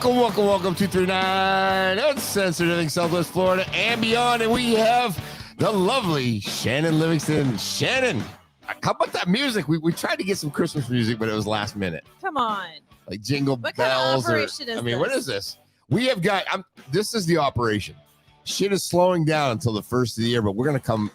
Welcome 239 Uncensored Living Southwest Florida and beyond. And we have the lovely Shannon Livingston. Shannon, how about that music? We tried to get some Christmas music, but it was last minute. Come on. Like jingle What bells. kind of operation is this? What is this? We have got, this is the operation. Shit is slowing down until the first of the year, but we're going to come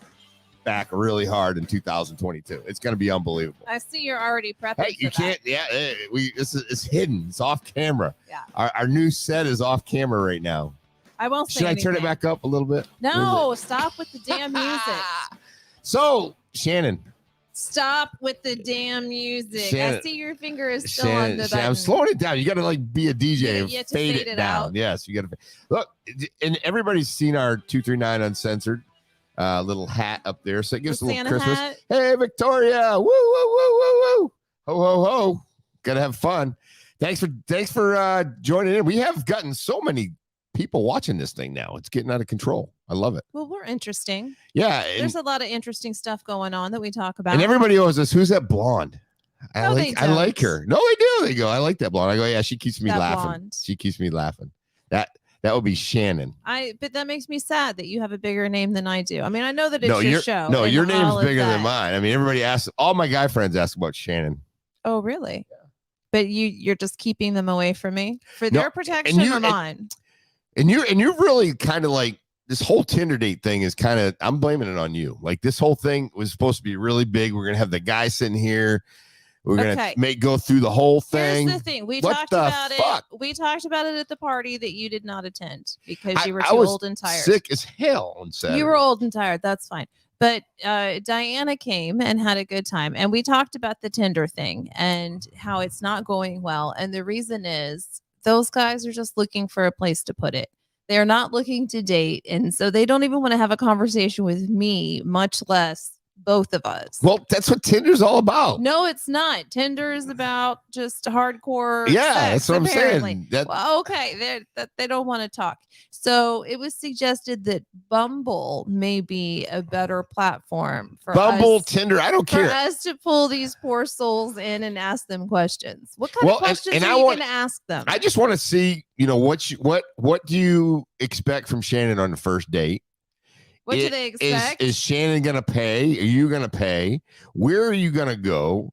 back really hard in 2022. It's going to be unbelievable. I see you're already prepping. Hey, you can't. Yeah, it's hidden. It's off camera. Yeah. Our new set is off camera right now. I won't say Should I turn it back up a little bit? No, stop with the damn music. So, Shannon. Stop with the damn music. Shannon, I see your finger is still on the button. I'm slowing it down. You got to like be a DJ and You have to fade it down. out. Yes, you got to. Look, and everybody's seen our 239 Uncensored little hat up there. So it gives The a little Santa Christmas. hat? Hey, Victoria. Woo, woo, woo, woo, woo. Ho, ho, ho. Got to have fun. Thanks for joining in. We have gotten so many people watching this thing now. It's getting out of control. I love it. Well, we're interesting. Yeah. There's a lot of interesting stuff going on that we talk about. And everybody owes us. Who's that blonde? I like her. No, they do. They go, I like that blonde. I go, yeah, she keeps me laughing. Blonde. She keeps me laughing. That would be Shannon. But that makes me sad that you have a bigger name than I do. I mean, I know that it's your show. No, and your name's all of bigger than that. mine. I mean, everybody asks, all my guy friends ask about Shannon. Oh, really? Yeah. But you're just keeping them away from me for No, their protection or mine? And you're really kind of like, this whole Tinder date thing is kind of, I'm blaming it on you. Like this whole thing was supposed to be really big. We're going to have the guy sitting here. We're going to go through the whole thing. Here's the thing. We talked about it. We talked about it at the party that you did not attend because you were too old and tired. Sick as hell on Saturday. You were old and tired. That's fine. But Diana came and had a good time. And we talked about the Tinder thing and how it's not going well. And the reason is those guys are just looking for a place to put it. They're not looking to date. And so they don't even want to have a conversation with me, much less both of us. Well, that's what Tinder's all about. No, it's not. Tinder is about just hardcore. Yeah, sex, that's what apparently. I'm saying. Well, okay, they don't want to talk. So it was suggested that Bumble may be a better platform for us, Tinder. I don't care. For us to pull these poor souls in and ask them questions. What kind of questions are you going to ask them? I just want to see, what do you expect from Shannon on the first date? What do they expect? Is Shannon going to pay? Are you going to pay? Where are you going to go?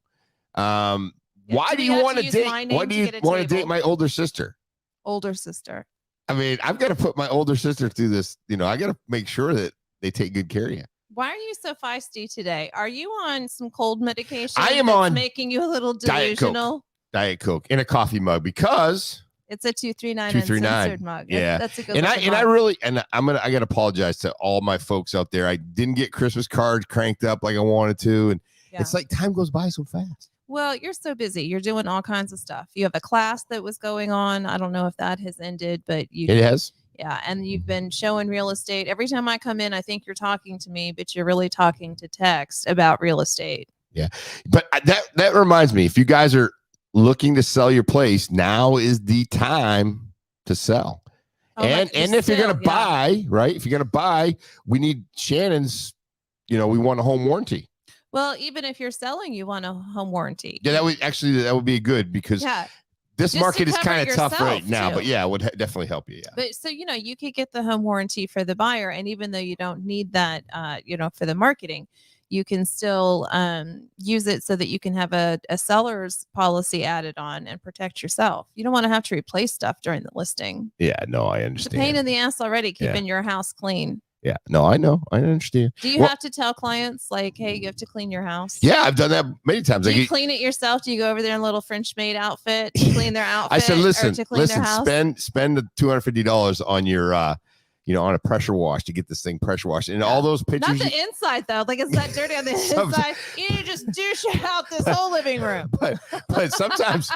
Why do you want to date? Why do you want to date my older sister? Older sister. I mean, I've got to put my older sister through this. I got to make sure that they take good care of you. Why are you so feisty today? Are you on some cold medication? I am on making you a little delusional. Diet Coke in a coffee mug because it's a 239 Uncensored mug. Yeah, that's a good. I got to apologize to all my folks out there. I didn't get Christmas cards cranked up like I wanted to, and it's like time goes by so fast. Well, you're so busy. You're doing all kinds of stuff. You have a class that was going on. I don't know if that has ended, but it has. Yeah, and you've been showing real estate. Every time I come in, I think you're talking to me, but you're really talking to text about real estate. Yeah, but that reminds me, if you guys are looking to sell your place, now is the time to sell. And if you're going to buy, right? If you're going to buy, we need Shannon's, we want a home warranty. Well, even if you're selling, you want a home warranty. Yeah, that would be good because this market is kind of tough right now, but it would definitely help you. Yeah. But so, you could get the home warranty for the buyer. And even though you don't need that, for the marketing, you can still use it so that you can have a seller's policy added on and protect yourself. You don't want to have to replace stuff during the listing. Yeah, no, I understand. It's a pain in the ass already keeping your house clean. Yeah, no, I know. I understand. Do you have to tell clients like, hey, you have to clean your house? Yeah, I've done that many times. Do you clean it yourself? Do you go over there in a little French maid outfit to clean their outfit? I said, listen, their house? spend the $250 on your, on a pressure wash to get this thing pressure washed. And all those pictures. Not the inside though. Like it's not dirty on the inside. You need to just douche out this whole living room. But sometimes,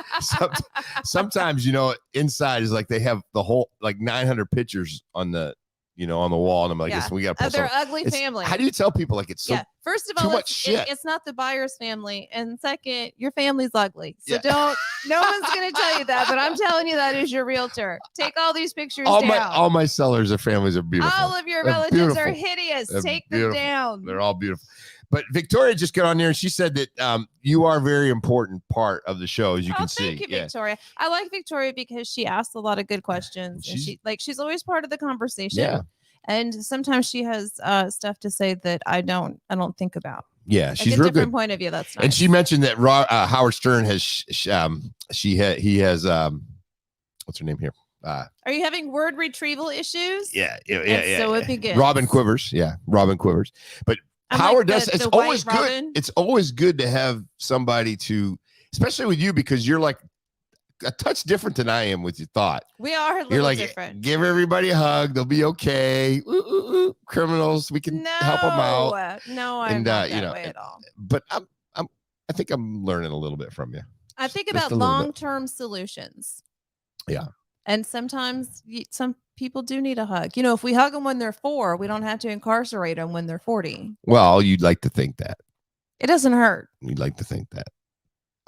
inside is like they have the whole 900 pictures on the. On the wall, and I'm like, listen, we got to put their ugly family. How do you tell people it's so First of all, it's not the buyer's family, and second, your family's ugly. So no one's going to tell you that, but I'm telling you that as your realtor. Take all these pictures down. All my sellers, their families are beautiful. All of your relatives are hideous. Take them down. They're all beautiful. But Victoria just got on there and she said that you are a very important part of the show, as you can see. Thank you, Victoria. I like Victoria because she asks a lot of good questions. And she's always part of the conversation. Yeah. And sometimes she has stuff to say that I don't think about. Yeah, like she's a real different good. point of view. That's nice. And she mentioned that Howard Stern has he has what's her name here? Are you having word retrieval issues? Yeah. So it begins. Robin Quivers. But Howard does. It's always good. Robin. It's always good to have somebody to, especially with you, because you're like a touch different than I am with your thought. We are a little You're like, different. Give everybody a hug. They'll be okay. Ooh, ooh, ooh. Criminals, we can help them out. No, I'm not that way at all. But I think I'm learning a little bit from you. I think about long-term solutions. Yeah. And sometimes some people do need a hug. You know, if we hug them when they're 4, we don't have to incarcerate them when they're 40. Well, you'd like to think that. It doesn't hurt. You'd like to think that.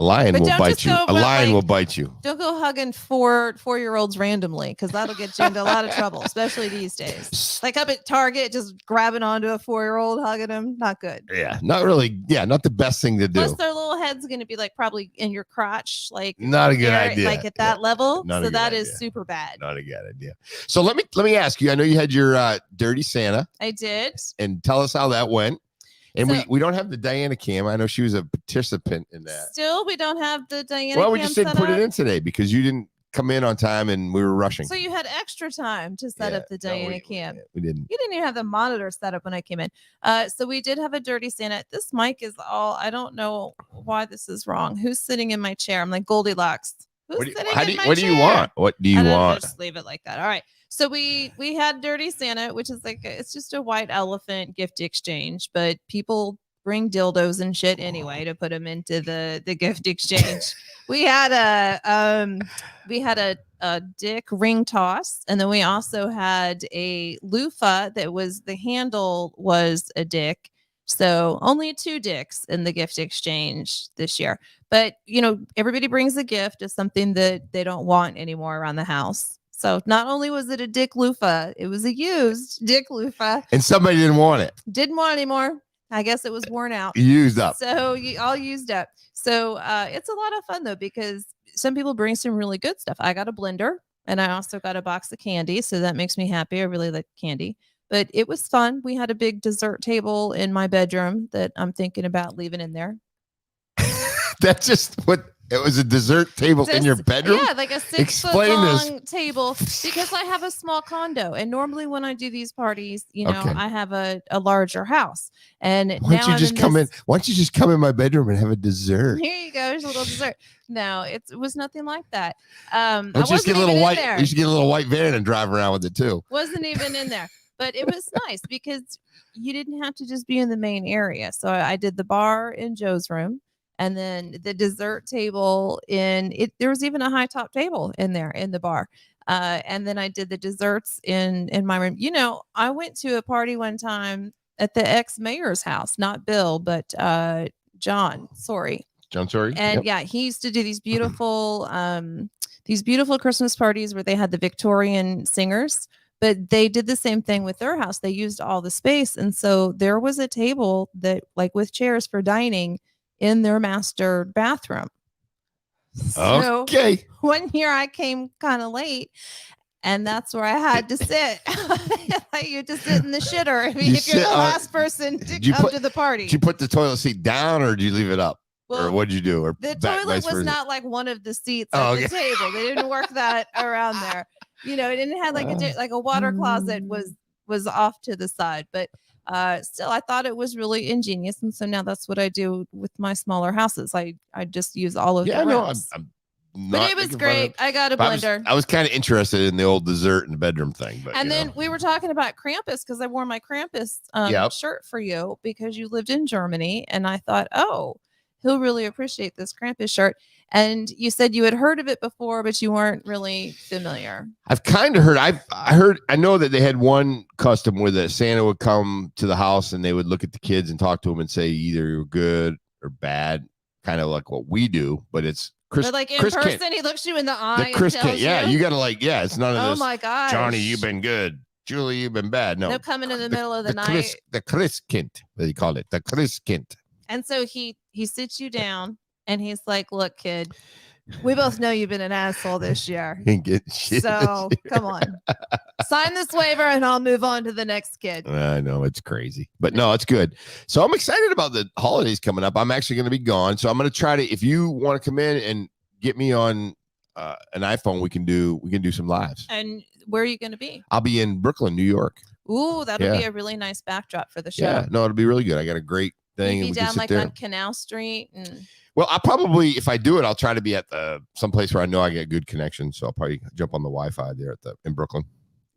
A lion will bite you. A lion will bite you. Don't go hugging 4-year-olds randomly, because that'll get you into a lot of trouble, especially these days. Like up at Target, just grabbing onto a 4-year-old, hugging them. Not good. Yeah, not really. Yeah, not the best thing to do. Plus, their little head's going to be like probably in your crotch, like not a good idea. Like at that level. So that is super bad. Not a good idea. So let me ask you. I know you had your Dirty Santa. I did. And tell us how that went. And we don't have the Diana cam. I know she was a participant in that. Still, we don't have the Diana cam. Well, we just didn't put it in today because you didn't come in on time and we were rushing. So you had extra time to set up the Diana cam. We didn't. You didn't even have the monitor set up when I came in. So we did have a Dirty Santa. This mic is all, I don't know why this is wrong. Who's sitting in my chair? I'm like Goldilocks. What do you want? What do you want? Just leave it like that. All right. So we had Dirty Santa, which is like it's just a white elephant gift exchange, but people bring dildos and shit anyway to put them into the gift exchange. we had a dick ring toss, and then we also had a loofah that was the handle was a dick. So only 2 dicks in the gift exchange this year. But, you know, everybody brings a gift of something that they don't want anymore around the house. So not only was it a dick loofah, it was a used dick loofah. And somebody didn't want it. Didn't want it anymore. I guess it was worn out. Used up. So all used up. So it's a lot of fun, though, because some people bring some really good stuff. I got a blender, and I also got a box of candy. So that makes me happy. I really like candy. But it was fun. We had a big dessert table in my bedroom that I'm thinking about leaving in there. That's just what it was, a dessert table in your bedroom? Yeah, like a 6-foot-long table, because I have a small condo. And normally when I do these parties, you know, I have a larger house. And why don't you just come in my bedroom and have a dessert? Here you go. There's a little dessert. No, it was nothing like that. You should get a little white van and drive around with it too. Wasn't even in there. But it was nice because you didn't have to just be in the main area. So I did the bar in Joe's room, and then the dessert table in it. There was even a high top table in there in the bar. And then I did the desserts in my room. You know, I went to a party one time at the ex-mayor's house, not Bill, but John Sorey. John Sorey. And yeah, he used to do these beautiful Christmas parties where they had the Victorian singers. But they did the same thing with their house. They used all the space. And so there was a table that, like, with chairs for dining in their master bathroom. So okay. One year I came kind of late, and that's where I had to sit. You just sit in the shitter if you're the last person to come to the party. Did you put the toilet seat down, or did you leave it up? Well, or what'd you do? Or the toilet was not like one of the seats at the table. They didn't work that around there. You know, it didn't have like a water closet was off to the side, but still, I thought it was really ingenious, and so now that's what I do with my smaller houses. I just use all of the rooms. But it was great. I got a blender. I was kind of interested in the old dessert and bedroom thing, but then we were talking about Krampus because I wore my Krampus shirt for you because you lived in Germany, and I thought, oh, he'll really appreciate this Krampus shirt. And you said you had heard of it before, but you weren't really familiar. I've kind of heard. I know that they had one custom where the Santa would come to the house and they would look at the kids and talk to them and say either you're good or bad, kind of like what we do. But it's Chris. But like in Chris person, Kent. He looks you in the eye. The Chris Kent. Yeah, you got to it's none of this. Oh my God, Johnny, you've been good. Julie, you've been bad. No, coming in the middle of the night. The Christkind, they call it the Christkind. And so he sits you down and he's like, look, kid, we both know you've been an asshole this year. So come on, sign this waiver and I'll move on to the next kid. I know it's crazy, but no, it's good. So I'm excited about the holidays coming up. I'm actually going to be gone. So I'm going to try to, if you want to come in and get me on an iPhone, we can do some lives. And where are you going to be? I'll be in Brooklyn, New York. Ooh, that'll be a really nice backdrop for the show. Yeah, no, it'll be really good. I got a great thing. You'll be down like on Canal Street and... Well, I'll probably, if I do it, I'll try to be at some place where I know I get good connection. So I'll probably jump on the Wi-Fi there in Brooklyn.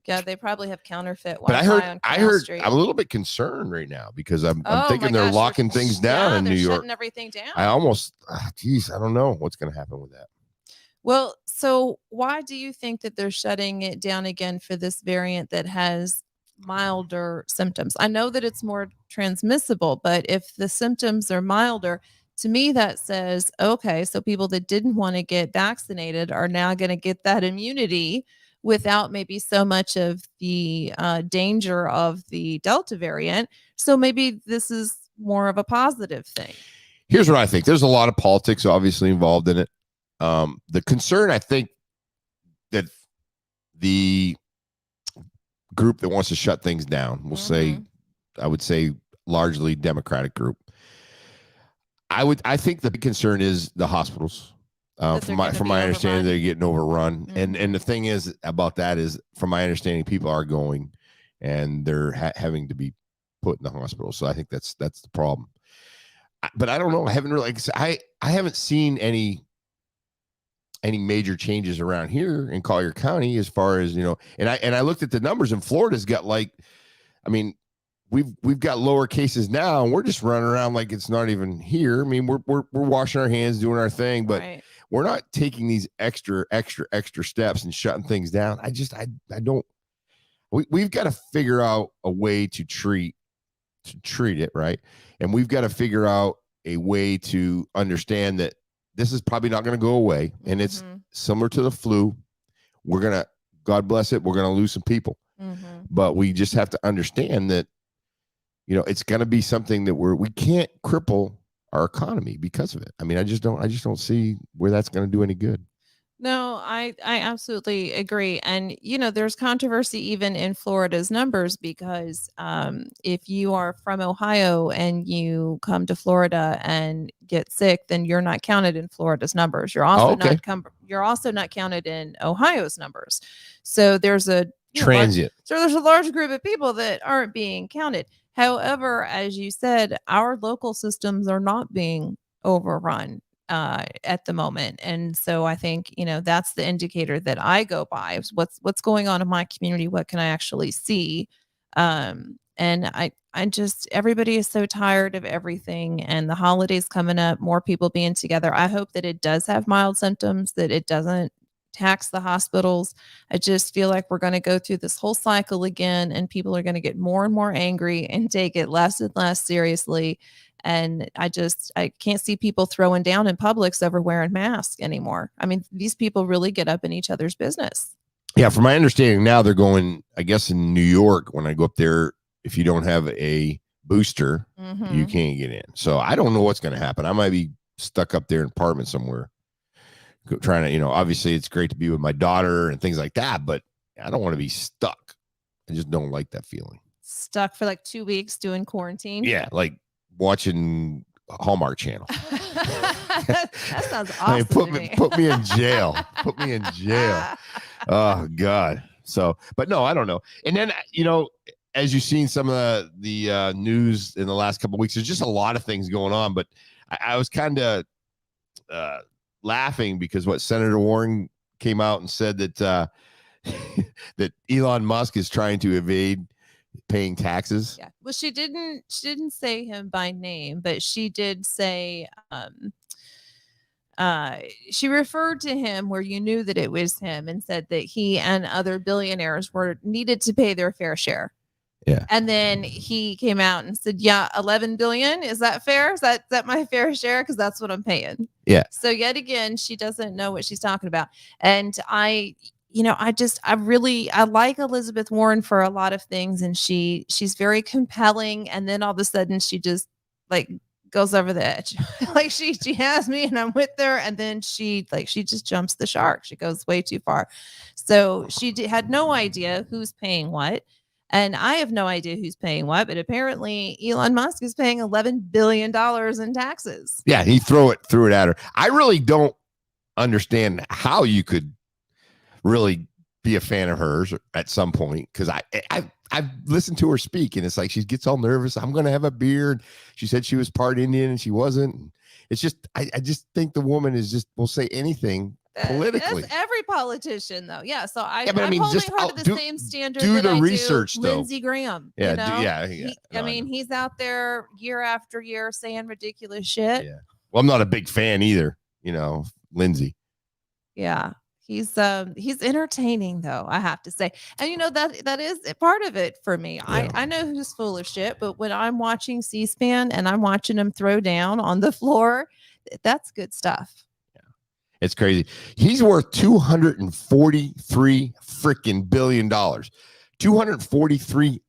Yeah, they probably have counterfeit Wi-Fi. But I heard, Street. I'm a little bit concerned right now because I'm thinking they're locking things down in New York. Shutting everything down. I almost, geez, I don't know what's going to happen with that. Well, so why do you think that they're shutting it down again for this variant that has milder symptoms? I know that it's more transmissible, but if the symptoms are milder, to me, that says, okay, so people that didn't want to get vaccinated are now going to get that immunity without maybe so much of the danger of the Delta variant. So maybe this is more of a positive thing. Here's what I think. There's a lot of politics obviously involved in it. The concern, I think, that the group that wants to shut things down, I would say largely Democratic group. I think the big concern is the hospitals. From my understanding, they're getting overrun. Mm-hmm. And the thing is about that is, from my understanding, people are going and they're having to be put in the hospital. So I think that's the problem. But I don't know. I haven't really, I haven't seen any major changes around here in Collier County as far as, and I looked at the numbers, and Florida's got we've got lower cases now, and we're just running around like it's not even here. I mean, we're washing our hands, doing our thing, but we're not taking these extra steps and shutting things down. I don't. We've got to figure out a way to treat it, right? And we've got to figure out a way to understand that this is probably not going to go away, and it's similar to the flu. God bless it, we're gonna lose some people, but we just have to understand that. It's going to be something that we can't cripple our economy because of it. I mean, I just don't see where that's going to do any good. No, I absolutely agree. And, there's controversy even in Florida's numbers because if you are from Ohio and you come to Florida and get sick, then you're not counted in Florida's numbers. You're also not counted in Ohio's numbers. So there's a transient. There's a large group of people that aren't being counted. However, as you said, our local systems are not being overrun at the moment. And so I think, that's the indicator that I go by. What's going on in my community? What can I actually see? And I just, everybody is so tired of everything, and the holidays coming up, more people being together. I hope that it does have mild symptoms, that it doesn't tax the hospitals. I just feel like we're going to go through this whole cycle again, and people are going to get more and more angry and take it less and less seriously. And I can't see people throwing down in Publix over wearing masks anymore. I mean, these people really get up in each other's business. Yeah, from my understanding now, they're going, I guess in New York, when I go up there, if you don't have a booster, you can't get in. So I don't know what's going to happen. I might be stuck up there in an apartment somewhere, trying to, obviously it's great to be with my daughter and things like that, but I don't want to be stuck. I just don't like that feeling. Stuck for like 2 weeks doing quarantine. Yeah. Like watching Hallmark Channel. That sounds awesome. I mean, put me in jail. Put me in jail. Oh God. So, but no, I don't know. And then, as you've seen some of the news in the last couple of weeks, there's just a lot of things going on, but I was kind of, laughing because Senator Warren came out and said that that Elon Musk is trying to evade paying taxes. Yeah. Well, she didn't say him by name, but she did say she referred to him where you knew that it was him, and said that he and other billionaires needed to pay their fair share. Yeah. And then he came out and said, yeah, 11 billion. Is that fair? Is that my fair share? Because that's what I'm paying. Yeah. So yet again, she doesn't know what she's talking about. And I like Elizabeth Warren for a lot of things, and she's very compelling, and then all of a sudden she just like goes over the edge. Like she has me and I'm with her, and then she just jumps the shark. She goes way too far. So she had no idea who's paying what. And I have no idea who's paying what, but apparently Elon Musk is paying $11 billion in taxes. Yeah, he threw it at her. I really don't understand how you could really be a fan of hers at some point, because I've listened to her speak, and it's like she gets all nervous. I'm going to have a beer. She said she was part Indian and she wasn't. It's just I just think the woman will say anything politically. That's every politician, though. Yeah. So I'm holding her to the same standard. Do the research, though. Lindsey Graham. Yeah. He's out there year after year saying ridiculous shit. Yeah. Well, I'm not a big fan either. Lindsey. Yeah. He's entertaining, though, I have to say. And that is part of it for me. Yeah. I know who's full of shit, but when I'm watching C-SPAN and I'm watching him throw down on the floor, that's good stuff. Yeah. It's crazy. He's worth $243 freaking billion. $243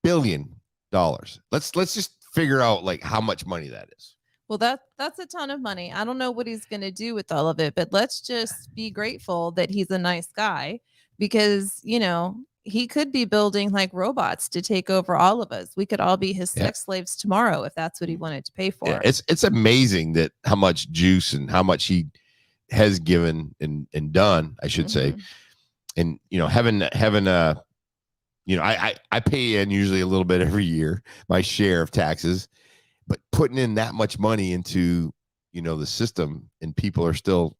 billion. Let's just figure out like how much money that is. Well, that's a ton of money. I don't know what he's going to do with all of it, but let's just be grateful that he's a nice guy, because, he could be building like robots to take over all of us. We could all be his sex slaves tomorrow if that's what he wanted to pay for. Yeah, it's amazing that how much juice and how much he has given and done, I should say. And, having I pay in usually a little bit every year, my share of taxes. But putting in that much money into, the system, and people are still,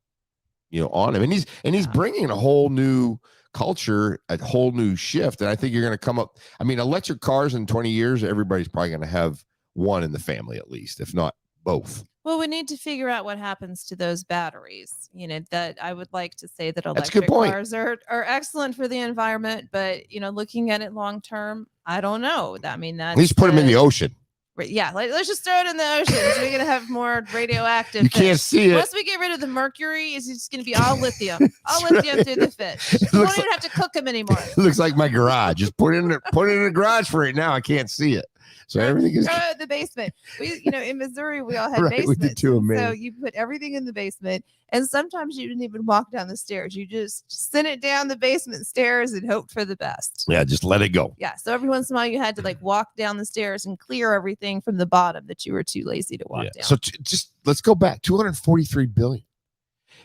on him, and he's bringing a whole new culture, a whole new shift. And I think you're going to come up. I mean, electric cars in 20 years, everybody's probably going to have one in the family at least, if not both. Well, we need to figure out what happens to those batteries. That I would like to say that electric cars are excellent for the environment, but looking at it long term, I don't know. I mean, that at least put them in the ocean. Yeah, let's just throw it in the ocean. So we're gonna have more radioactive. You can't see it. Once we get rid of the mercury, it's just gonna be all lithium, lithium through the fish. You won't even have to cook them anymore. It looks like my garage. Just put it in the garage for right now. I can't see it. So everything is in the basement. We, in Missouri, we all had basements. We did too, so you put everything in the basement, and sometimes you didn't even walk down the stairs. You just sent it down the basement stairs and hoped for the best. Yeah, just let it go. Yeah. So every once in a while, you had to walk down the stairs and clear everything from the bottom that you were too lazy to walk down. So just let's go back. 243 billion.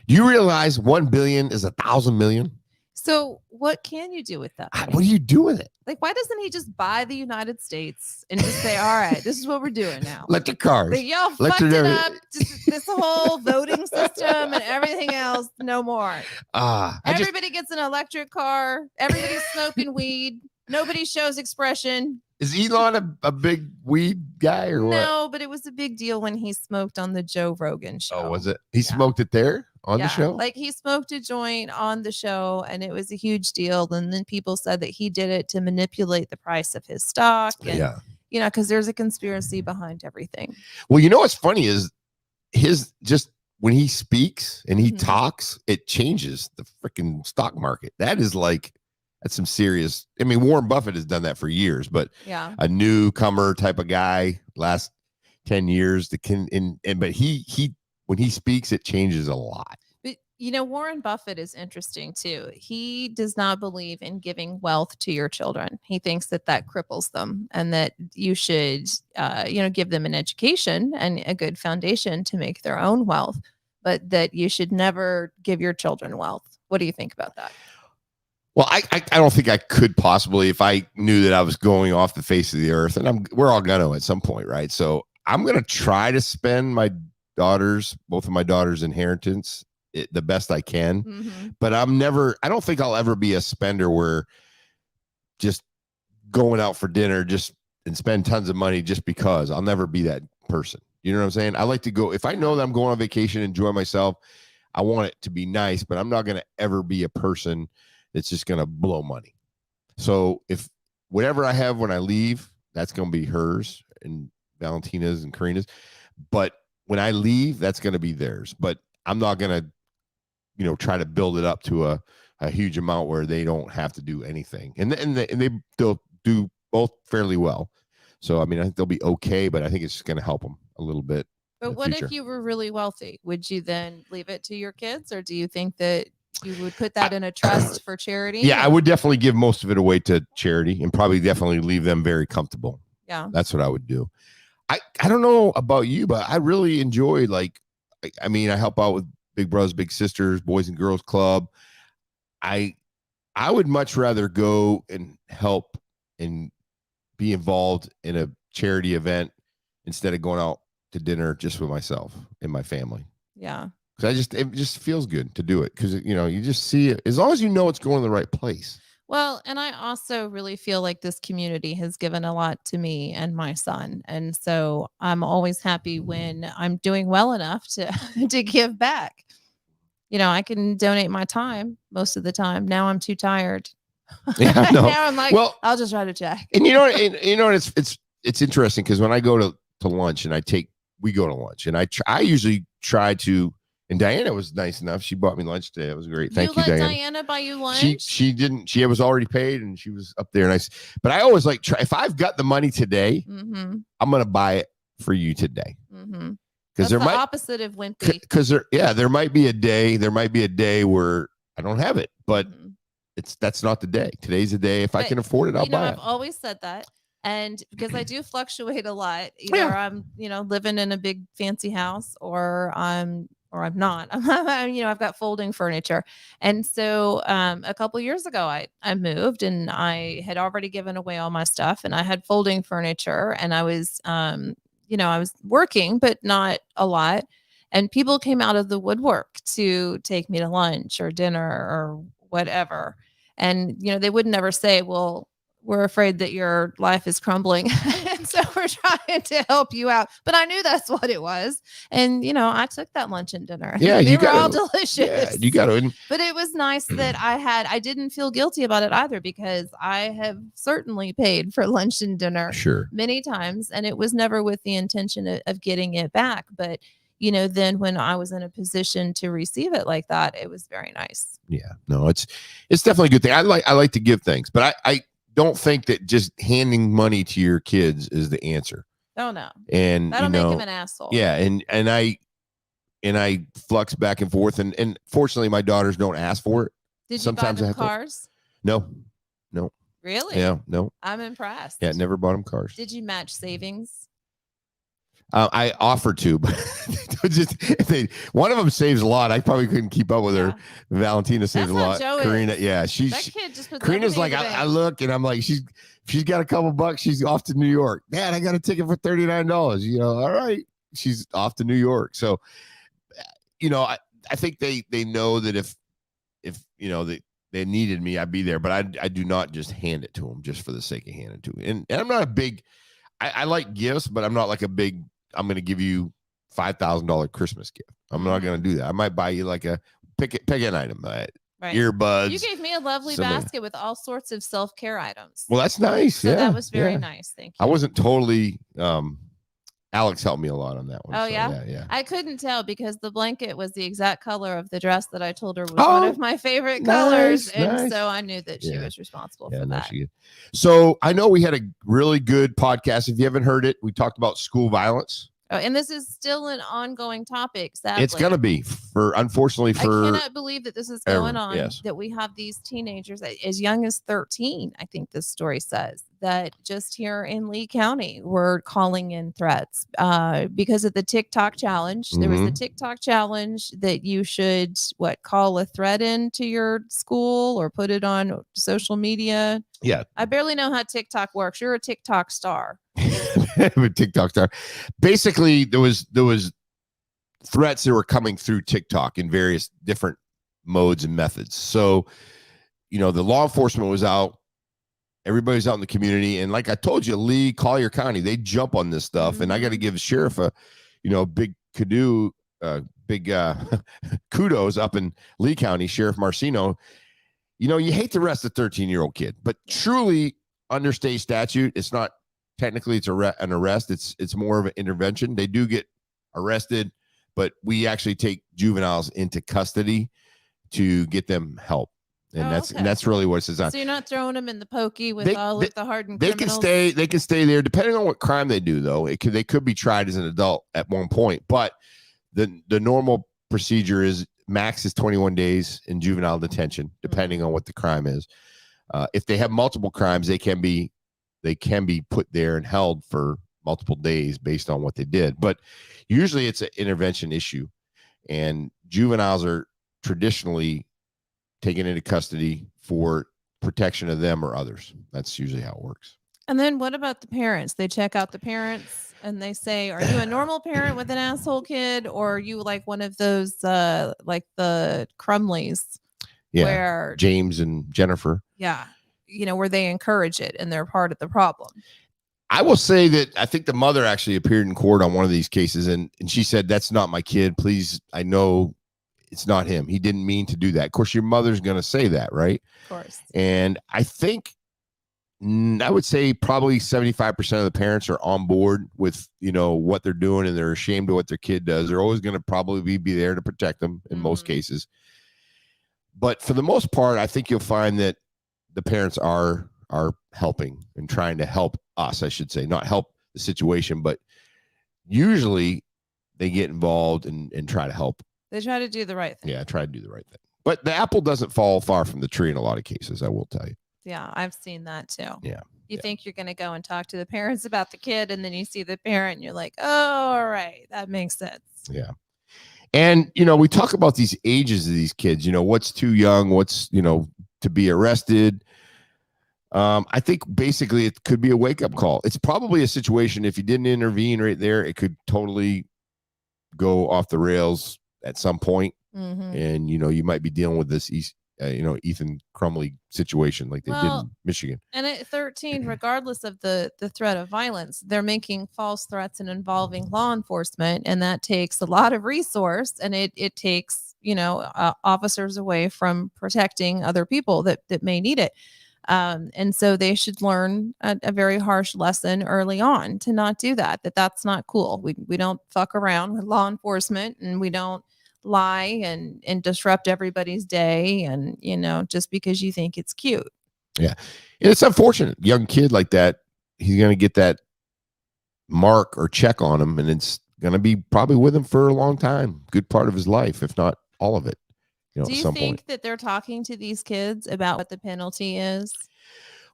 Do you realize 1 billion is 1,000 million? So what can you do with that money? What do you do with it? Why doesn't he just buy the United States and just say, all right, this is what we're doing now? Electric cars. Y'all fucked it up. Just this whole voting system and everything else, no more. Everybody gets an electric car. Everybody's smoking weed. Nobody shows expression. Is Elon a big weed guy or what? No, but it was a big deal when he smoked on the Joe Rogan show. Oh, was it? He smoked it there? On the show? He smoked a joint on the show, and it was a huge deal. And then people said that he did it to manipulate the price of his stock. And, because there's a conspiracy behind everything. Well, what's funny is just when he speaks and he talks, it changes the freaking stock market. That's some serious. I mean, Warren Buffett has done that for years, but a newcomer type of guy last 10 years but he when he speaks, it changes a lot. But, Warren Buffett is interesting, too. He does not believe in giving wealth to your children. He thinks that cripples them, and that you should, give them an education and a good foundation to make their own wealth, but that you should never give your children wealth. What do you think about that? Well, I don't think I could possibly, if I knew that I was going off the face of the earth, and we're all going to at some point, right? So I'm going to try to spend both of my daughters' inheritance the best I can, but I don't think I'll ever be a spender where just going out for dinner and spend tons of money just because. I'll never be that person. You know what I'm saying? I like to go, if I know that I'm going on vacation, enjoy myself, I want it to be nice, but I'm not going to ever be a person that's just going to blow money. So if whatever I have when I leave, that's going to be hers and Valentina's and Karina's, but when I leave, that's going to be theirs. But I'm not going to, try to build it up to a a huge amount where they don't have to do anything, and they'll do both fairly well. So I mean, I think they'll be okay, but I think it's going to help them a little bit. But what if you were really wealthy? Would you then leave it to your kids, or do you think that you would put that in a trust for charity? Yeah, I would definitely give most of it away to charity, and probably definitely leave them very comfortable. Yeah, that's what I would do. I don't know about you, but I really enjoy, like, I mean, I help out with Big Brothers Big Sisters, Boys and Girls Club. I would much rather go and help and be involved in a charity event instead of going out to dinner just with myself and my family. Yeah. Because it just feels good to do it, because you just see it, as long as you know it's going to the right place. Well, and I also really feel like this community has given a lot to me and my son, and so I'm always happy when I'm doing well enough to to give back. I can donate my time most of the time. Now I'm too tired. Yeah, no. Now I'm like, well, I'll just write a check. And it's interesting, because when I go to lunch, and we go to lunch, and I usually try to. And Diana was nice enough. She bought me lunch today. It was great. Thank you, Diana. Diana buy you lunch? She didn't. She was already paid, and she was up there. Nice. But I always like try. If I've got the money today, I'm gonna buy it for you today. Because there might opposite of wimpy. Because there might be a day. There might be a day where I don't have it, but that's not the day. Today's the day. If I can afford it, I'll buy it. I've always said that. And because I do fluctuate a lot, either I'm, living in a big fancy house, or I'm not. I've got folding furniture. And so a couple years ago, I moved, and I had already given away all my stuff, and I had folding furniture, and I was, I was working, but not a lot. And people came out of the woodwork to take me to lunch or dinner or whatever. And, they would never say, well, we're afraid that your life is crumbling. And so we're trying to help you out. But I knew that's what it was. And, I took that lunch and dinner. Yeah, they were all delicious. Yeah, you got to. But it was nice that I didn't feel guilty about it either, because I have certainly paid for lunch and dinner many times. And it was never with the intention of getting it back. But then when I was in a position to receive it like that, it was very nice. Yeah, no, it's definitely a good thing. I like to give things, but I don't think that just handing money to your kids is the answer. Oh no. And that'll make him an asshole. Yeah. And I flux back and forth, and fortunately my daughters don't ask for it. Did sometimes you buy them cars? No. Really? Yeah. No. I'm impressed. Yeah. Never bought them cars. Did you match savings? I offered to, but one of them saves a lot. I probably couldn't keep up with her. Valentina saves a lot. Karina, yeah, Karina's like, I look, and I'm like, she's got a couple bucks. She's off to New York. Dad, I got a ticket for $39. All right, she's off to New York. So, I think they know that if they needed me, I'd be there. But I do not just hand it to them just for the sake of handing it to them. And I'm not a big. I like gifts, but I'm not like a big. I'm going to give you $5,000 Christmas gift. I'm not going to do that. I might buy you like a pick an item, right? Earbuds. You gave me a lovely basket with all sorts of self-care items. Well, that's nice. So that was very nice. Thank you. I wasn't totally. Alex helped me a lot on that one. Oh, so, yeah. I couldn't tell, because the blanket was the exact color of the dress that I told her was one of my favorite colors. And so I knew that she was responsible for that. So I know we had a really good podcast. If you haven't heard it, we talked about school violence. Oh, and this is still an ongoing topic, sadly. It's going to be, unfortunately. I cannot believe that this is going on, that we have these teenagers as young as 13, I think this story says, that just here in Lee County were calling in threats because of the TikTok challenge. There was the TikTok challenge that you should, call a threat into your school or put it on social media. Yeah. I barely know how TikTok works. You're a TikTok star. A TikTok star. Basically, there was threats that were coming through TikTok in various different modes and methods. So, the law enforcement was out. Everybody's out in the community, and like I told you, Lee, Collier County, they jump on this stuff, and I got to give the sheriff a, big kudos up in Lee County, Sheriff Marcino. You hate to arrest a 13-year-old kid, but truly under state statute, it's not. Technically, it's an arrest. It's more of an intervention. They do get arrested, but we actually take juveniles into custody to get them help. And Oh, that's really what it's designed. So you're not throwing them in the pokey with all of the hardened they criminals? They can stay there depending on what crime they do, though. They could be tried as an adult at one point, but the normal procedure is max is 21 days in juvenile detention, depending on what the crime is. If they have multiple crimes, they can be put there and held for multiple days based on what they did. But usually it's an intervention issue, and juveniles are traditionally taken into custody for protection of them or others. That's usually how it works. And then what about the parents? They check out the parents and they say, are you a normal parent with an asshole kid, or are you like one of those like the Crumleys? Yeah, where James and Jennifer. Yeah, where they encourage it and they're part of the problem. I will say that I think the mother actually appeared in court on one of these cases, and she said, "That's not my kid. Please, I know it's not him. He didn't mean to do that." Of course, your mother's going to say that, right? Of course. And I think I would say probably 75% of the parents are on board with, what they're doing, and they're ashamed of what their kid does. They're always going to probably be there to protect them in most cases. But for the most part, I think you'll find that the parents are helping and trying to help us, I should say, not help the situation, but usually they get involved and try to help. They try to do the right thing. Yeah, try to do the right thing. But the apple doesn't fall far from the tree in a lot of cases, I will tell you. Yeah, I've seen that too. Yeah. You think you're going to go and talk to the parents about the kid, and then you see the parent and you're like, oh, all right, that makes sense. Yeah. And, we talk about these ages of these kids, what's too young, what's, to be arrested. I think basically it could be a wake-up call. It's probably a situation, if you didn't intervene right there, it could totally go off the rails at some point. And, you might be dealing with this Ethan Crumley situation like they did in Michigan. And at 13, regardless of the threat of violence, they're making false threats and involving law enforcement, and that takes a lot of resource, and it takes officers away from protecting other people that may need it. And so they should learn a very harsh lesson early on to not do that. That's not cool. We don't fuck around with law enforcement, and we don't lie and disrupt everybody's day, and just because you think it's cute. Yeah, and it's unfortunate. Young kid like that, he's going to get that mark or check on him, and it's going to be probably with him for a long time, good part of his life, if not all of it. Do you think that they're talking to these kids about what the penalty is?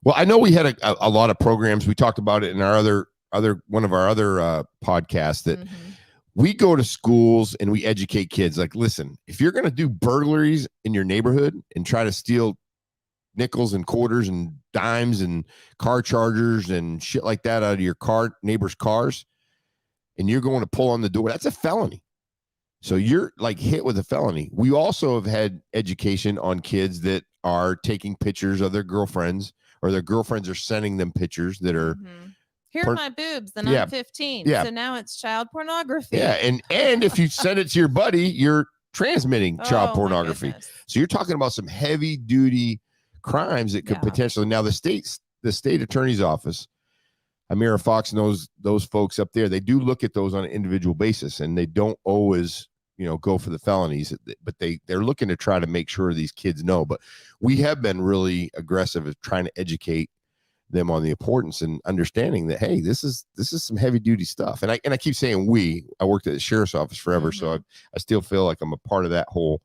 Well, I know we had a lot of programs. We talked about it in our other one of our other podcasts that we go to schools and we educate kids. Like, listen, if you're going to do burglaries in your neighborhood and try to steal nickels and quarters and dimes and car chargers and shit like that out of your neighbor's cars, and you're going to pull on the door, that's a felony. So you're like hit with a felony. We also have had education on kids that are taking pictures of their girlfriends, or their girlfriends are sending them pictures that are here are my boobs, and I'm 15. So now it's child pornography. Yeah, and if you send it to your buddy, you're transmitting child pornography. So you're talking about some heavy duty crimes that could potentially. Now the state attorney's office, Amira Fox knows those folks up there. They do look at those on an individual basis, and they don't always go for the felonies, but they're looking to try to make sure these kids know. But we have been really aggressive at trying to educate them on the importance and understanding that, hey, this is some heavy duty stuff. And I keep saying I worked at the sheriff's office forever, so I still feel like I'm a part of that whole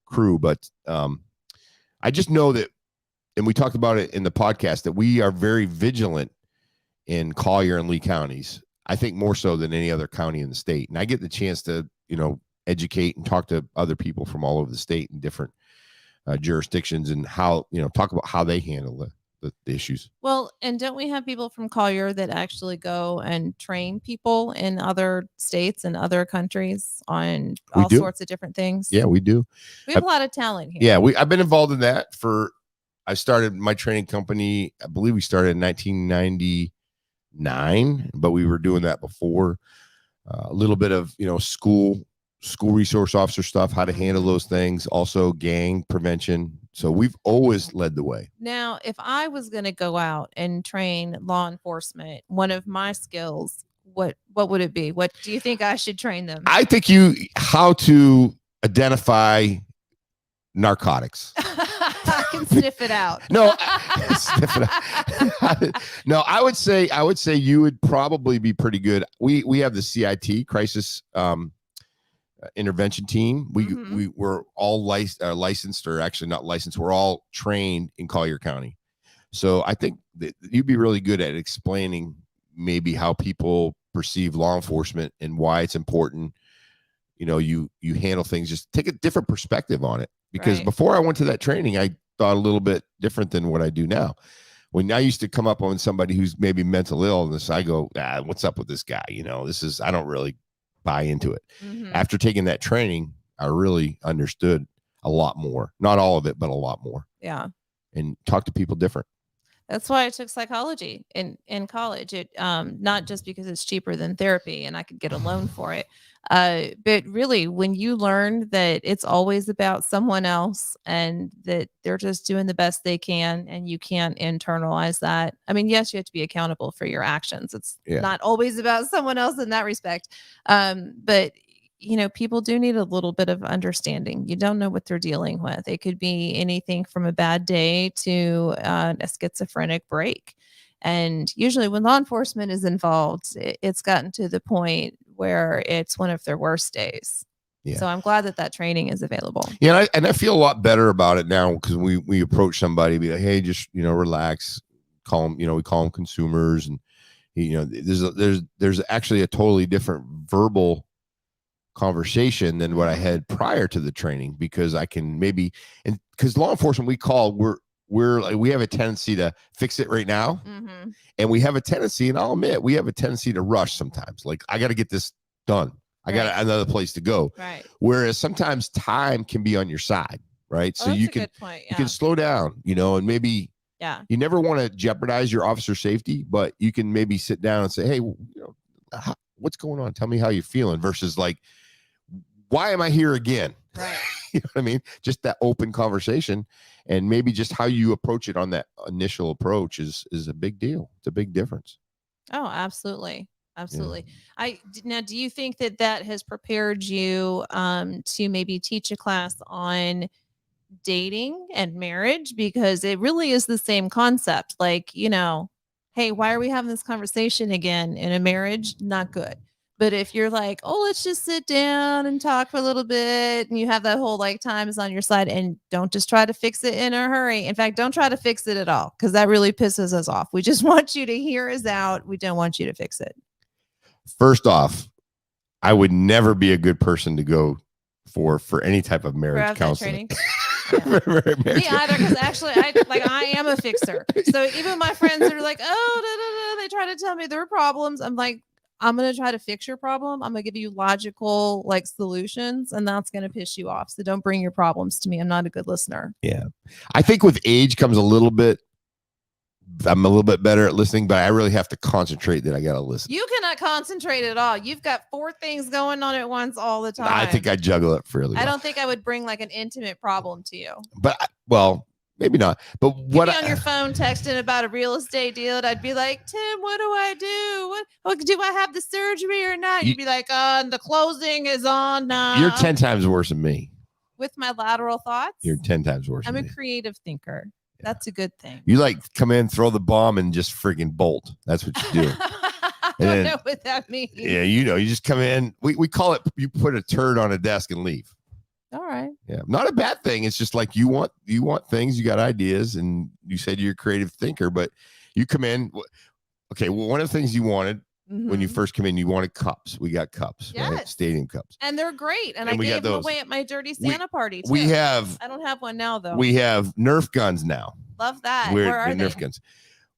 crew. But I just know that, and we talked about it in the podcast, that we are very vigilant in Collier and Lee counties. I think more so than any other county in the state. And I get the chance to educate and talk to other people from all over the state in different jurisdictions, and how talk about how they handle the issues. Well, and don't we have people from Collier that actually go and train people in other states and other countries on all sorts of different things? Yeah, we do. We have a lot of talent here. Yeah, I've been involved in that I started my training company, I believe we started in 1999, but we were doing that before. A little bit of, school resource officer stuff, how to handle those things, also gang prevention. So we've always led the way. Now, if I was going to go out and train law enforcement, one of my skills, what would it be? What do you think I should train them? I think how to identify narcotics. can sniff it out. No, sniff it out. No, I would say you would probably be pretty good. We have the CIT, crisis intervention team. We're all licensed, or actually not licensed. We're all trained in Collier County. So I think that you'd be really good at explaining maybe how people perceive law enforcement and why it's important. You know, you handle things, just take a different perspective on it. Because before I went to that training, I thought a little bit different than what I do now. When I used to come up on somebody who's maybe mental illness, I go, what's up with this guy? You know, I don't really buy into it. After taking that training, I really understood a lot more. Not all of it, but a lot more. Yeah. And talk to people different. That's why I took psychology in college. It not just because it's cheaper than therapy and I could get a loan for it, but really when you learn that it's always about someone else and that they're just doing the best they can and you can't internalize that. I mean, yes, you have to be accountable for your actions. It's not always about someone else in that respect, but you know, people do need a little bit of understanding. You don't know what they're dealing with. It could be anything from a bad day to a schizophrenic break. And usually when law enforcement is involved, it's gotten to the point where it's one of their worst days. Yeah. So I'm glad that training is available. Yeah. And I feel a lot better about it now because we approach somebody, be like, hey, just, you know, relax, call them, you know, we call them consumers. And, you know, there's actually a totally different verbal conversation than what I had prior to the training, because I can maybe, and because law enforcement, we're like, we have a tendency to fix it right now. And we have a tendency, and I'll admit, we have a tendency to rush sometimes. Like, I got to get this done. I got another place to go. Right. Whereas sometimes time can be on your side. Right. So you can, you can slow down, you know, and maybe, you never want to jeopardize your officer safety, but you can maybe sit down and say, hey, you know, what's going on? Tell me how you're feeling, versus like, why am I here again? Right. You know what I mean? Just that open conversation, and maybe just how you approach it on that initial approach is a big deal. It's a big difference. Oh, absolutely. Absolutely. Yeah. Now, do you think that has prepared you to maybe teach a class on dating and marriage? Because it really is the same concept. Like, you know, hey, why are we having this conversation again in a marriage? Not good. But if you're like, oh, let's just sit down and talk for a little bit, and you have that whole like time is on your side, and don't just try to fix it in a hurry. In fact, don't try to fix it at all, because that really pisses us off. We just want you to hear us out. We don't want you to fix it. First off, I would never be a good person to go for any type of marriage counseling. Me either, because actually I am a fixer. So even my friends are like, oh, they try to tell me there are problems. I'm like, I'm going to try to fix your problem. I'm going to give you logical like solutions, and that's going to piss you off. So don't bring your problems to me. I'm not a good listener. Yeah. I think with age comes I'm a little bit better at listening, but I really have to concentrate that I got to listen. You cannot concentrate at all. You've got 4 things going on at once all the time. I think I juggle it fairly well. I don't think I would bring like an intimate problem to you. But maybe not. But you'd be on your phone texting about a real estate deal, and I'd be like, Tim, what do I do? What do I have the surgery or not? You'd be like, the closing is on now. You're 10 times worse than me. With my lateral thoughts? You're 10 times worse. I'm a creative thinker. Yeah. That's a good thing. You like come in, throw the bomb, and just freaking bolt. That's what you do. I don't know what that means. Yeah, you know, you just come in. We call it, you put a turd on a desk and leave. All right. Yeah. Not a bad thing. It's just like you want things, you got ideas, and you said you're a creative thinker, but you come in. Okay. Well, one of the things you wanted when you first come in, you wanted cups. We got cups, right? Stadium cups. And they're great. And I gave them away at my Dirty Santa party too. I don't have one now though. We have Nerf guns now. Love that. Where are they? Nerf guns.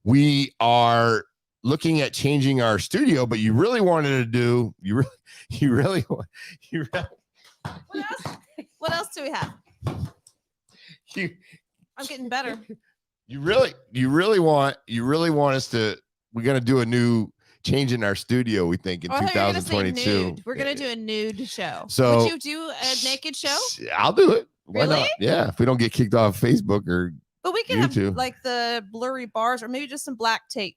We are looking at changing our studio, but you really wanted to do, What else do we have? I'm getting better. You really want us to, we're going to do a new change in our studio, we think, in 2022. We're going to do a nude show. So would you do a naked show? I'll do it. Why really? Not? Yeah. If we don't get kicked off Facebook or But we can YouTube. Have like the blurry bars, or maybe just some black tape.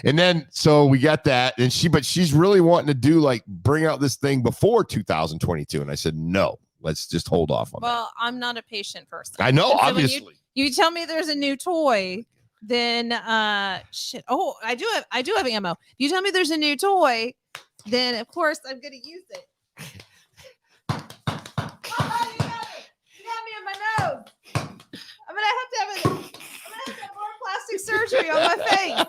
And then so we got that, and she's really wanting to do like bring out this thing before 2022, and I said no, let's just hold off on that. Well, I'm not a patient person. I know, And so when obviously. you tell me there's a new toy, then shit. Oh, I do have ammo. You tell me there's a new toy, then of course I'm gonna use it. Oh, you got me in my nose. I'm gonna have to have more plastic surgery on my face.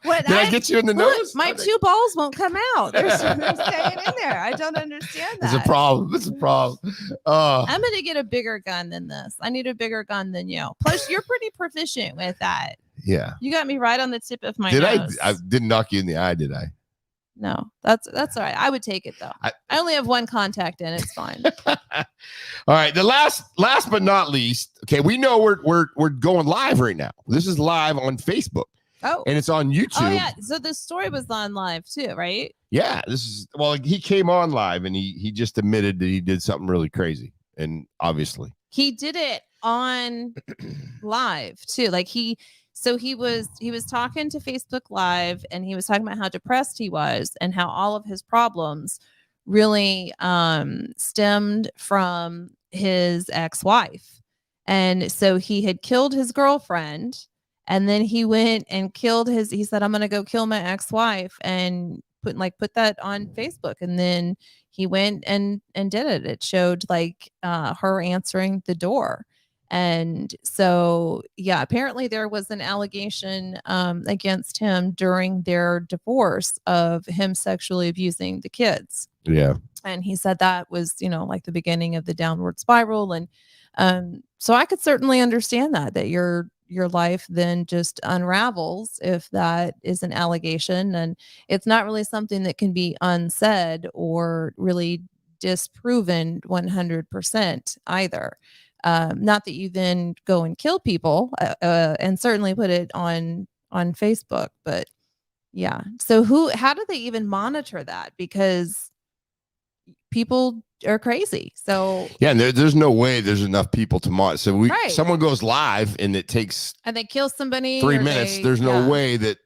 What? Did I get you in the nose? My two balls won't come out. They're staying in there. I don't understand that. It's a problem. It's a problem. I'm gonna get a bigger gun than this. I need a bigger gun than you. Plus, you're pretty proficient with that. Yeah. You got me right on the tip of my Did nose. I didn't knock you in the eye, did I? No, that's all right. I would take it though. I only have one contact in. It's fine. All right. The last but not least. Okay, we know we're going live right now. This is live on Facebook. Oh, and it's on YouTube. Oh yeah. So the story was on live too, right? Yeah. This is he came on live and he just admitted that he did something really crazy, and obviously he did it on live too. Like he was talking to Facebook Live, and he was talking about how depressed he was and how all of his problems really stemmed from his ex-wife. And so he had killed his girlfriend, and then he went and killed he said, I'm going to go kill my ex-wife, and put that on Facebook. And then he went and did it. It showed her answering the door. And so, yeah, apparently there was an allegation against him during their divorce of him sexually abusing the kids. Yeah. And he said that was, like the beginning of the downward spiral. And so I could certainly understand that your life then just unravels if that is an allegation. And it's not really something that can be unsaid or really disproven 100% either. Not that you then go and kill people and certainly put it on Facebook, but yeah. So how do they even monitor that? Because people are crazy. So yeah, and there's no way there's enough people to monitor. So someone goes live and it takes and they kill somebody 3 minutes. There's no way that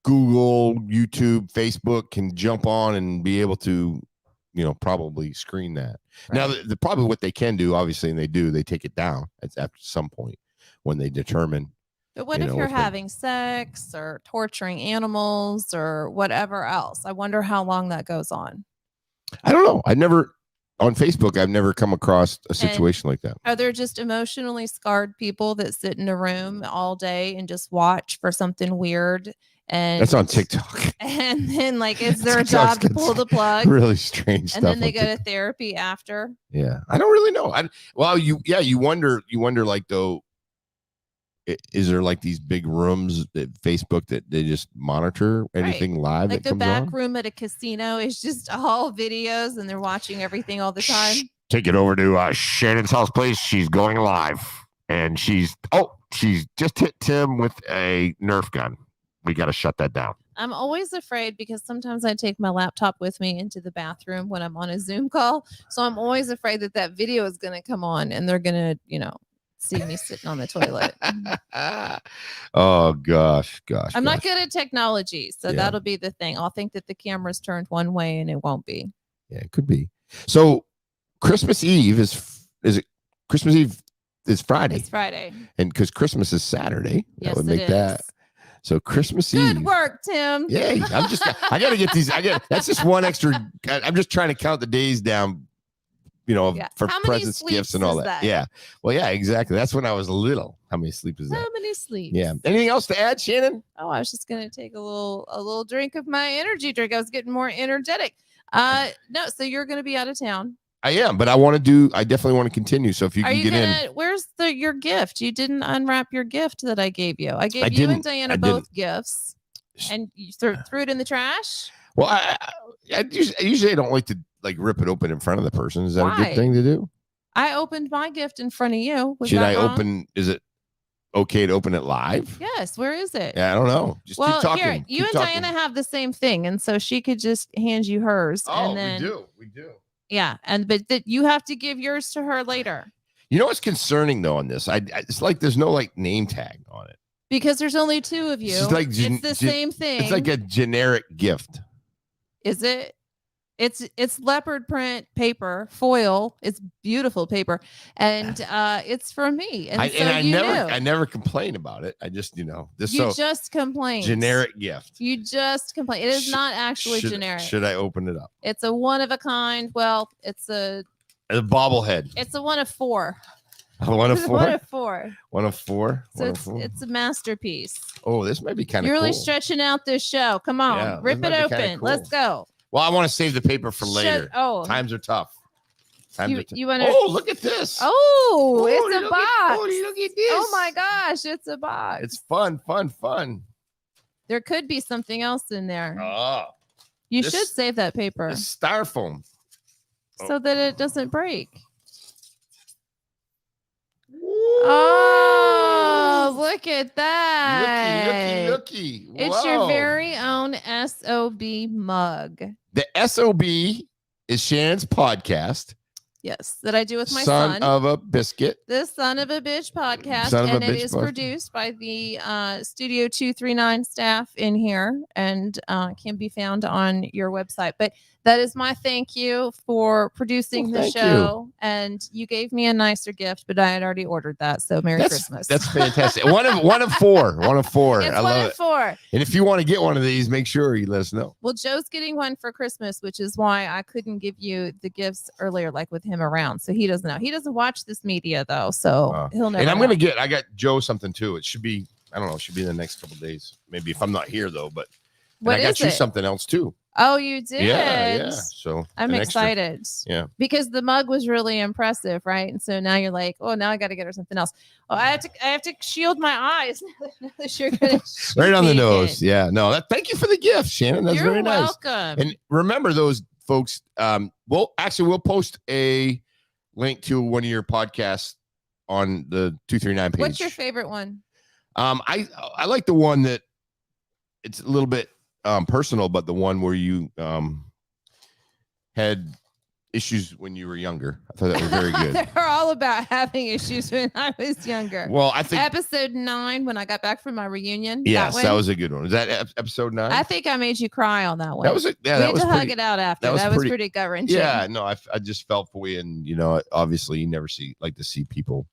Google, YouTube, Facebook can jump on and be able to probably screen that. Right. Now, the probably what they can do, obviously, and they take it down at some point when they determine. But what if you're having sex or torturing animals or whatever else? I wonder how long that goes on. I don't know. On Facebook, I've never come across a situation like that. Are there just emotionally scarred people that sit in a room all day and just watch for something weird? And that's on TikTok. And then it's their job to pull the plug. Really strange stuff. And then they go to therapy after. Yeah. I don't really know. You wonder though, is there these big rooms at Facebook that they just monitor anything live? Like the back room at a casino is just all videos and they're watching everything all the time. Take it over to Shannon's house, please. She's going live and she's just hit Tim with a Nerf gun. We got to shut that down. I'm always afraid because sometimes I take my laptop with me into the bathroom when I'm on a Zoom call. So I'm always afraid that video is going to come on and they're going to, see me sitting on the toilet. Oh, gosh. I'm not good at technology. So that'll be the thing. I'll think that the camera's turned one way and it won't be. Yeah, it could be. So Christmas Eve is it Christmas Eve is Friday. It's Friday. And because Christmas is Saturday, yes, that would make that. So Christmas Eve. Good work, Tim. Yeah, I got to get these. That's just one extra. I'm just trying to count the days down, for presents, gifts, and all that. Yeah. Well, yeah, exactly. That's when I was little. How many sleeps is that? How many sleeps? Yeah. Anything else to add, Shannon? Oh, I was just going to take a little drink of my energy drink. I was getting more energetic. No, so you're going to be out of town. I am, but I definitely want to continue. So if you can get in. Where's your gift? You didn't unwrap your gift that I gave you. I gave you and Diana both gifts, and you threw it in the trash. Well, I usually don't like to rip it open in front of the person. Is that a good thing to do? I opened my gift in front of you. Should I open? Is it okay to open it live? Yes. Where is it? Yeah, I don't know. Just keep talking. Here, you and Diana have the same thing, and so she could just hand you hers. Oh, and then, we do. Yeah, but that you have to give yours to her later. You know what's concerning though on this? It's there's no name tag on it because there's only two of you. It's the same thing. It's like a generic gift. Is it? It's leopard print paper foil. It's beautiful paper, and it's for me. And I never complain about it. I just this you just complain. Generic gift. You just complain. It is not actually generic. Should I open it up? It's a one of a kind. Well, it's a bobblehead. It's a one of four. One of four. One of four. One of four. So it's a masterpiece. Oh, this might be kind of. You're really stretching out this show. Come on, yeah, rip it open. Cool. Let's go. Well, I want to save the paper for later. Times are tough. You want to? Oh, look at this. Oh, it's a box. Look at this. Oh my gosh, it's a box. It's fun. There could be something else in there. Oh, you should save that paper. It's styrofoam. So that it doesn't break. Oh, look at that. Looky. Whoa. It's your very own SOB mug. The SOB is Shannon's podcast. Yes, that I do with my son. Son of a Biscuit. The Son of a Bitch podcast. And it is produced by the Studio 239 staff in here and can be found on your website. But that is my thank you for producing the show. And you gave me a nicer gift, but I had already ordered that. So Merry Christmas. That's fantastic. One of four. One of four. It's I love it. Four. And if you want to get one of these, make sure you let us know. Well, Joe's getting one for Christmas, which is why I couldn't give you the gifts earlier, like with him around. So he doesn't know. He doesn't watch this media though. So he'll never. And I got Joe something too. It should be, I don't know, it should be in the next couple of days. Maybe if I'm not here though, but I got you something else too. Oh, you did? Yeah. So I'm excited. Yeah. Because the mug was really impressive, right? And so now you're like, oh, now I got to get her something else. Oh, I have to shield my eyes now that you're gonna right on the nose. Yeah. No, thank you for the gift, Shannon. That's very nice. You're welcome. And remember those folks, we'll post a link to one of your podcasts on the 239 page. What's your favorite one? I like the one that it's a little bit personal, but the one where you had issues when you were younger. I thought that was very good. They're all about having issues when I was younger. Well, I think episode 9 when I got back from my reunion. Yes, that was a good one. Was that episode 9? I think I made you cry on that one. That was we had to hug it out after. That was pretty gut wrenching. Yeah, no, I just felt for you, and obviously you never like to see people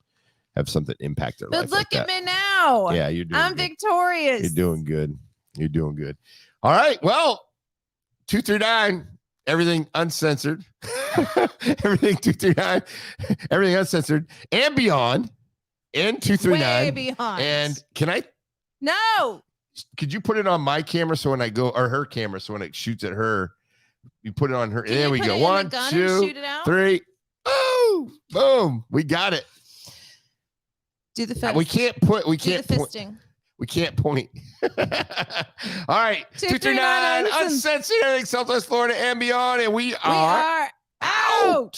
have something impact their life. But look at me now. Yeah, you're doing. I'm victorious. You're doing good. You're doing good. All right. Well, 239, everything uncensored. Everything 239, everything uncensored and beyond. And 239. Way beyond. And can I? No. Could you put it on my camera so when I go, or her camera, so when it shoots at her, you put it on her. There we go. 1, 2, 3. Oh, boom. We got it. Do the fist. We can't fisting. We can't point. All right. 239 uncensored, everything Southwest Florida and beyond. And we are out.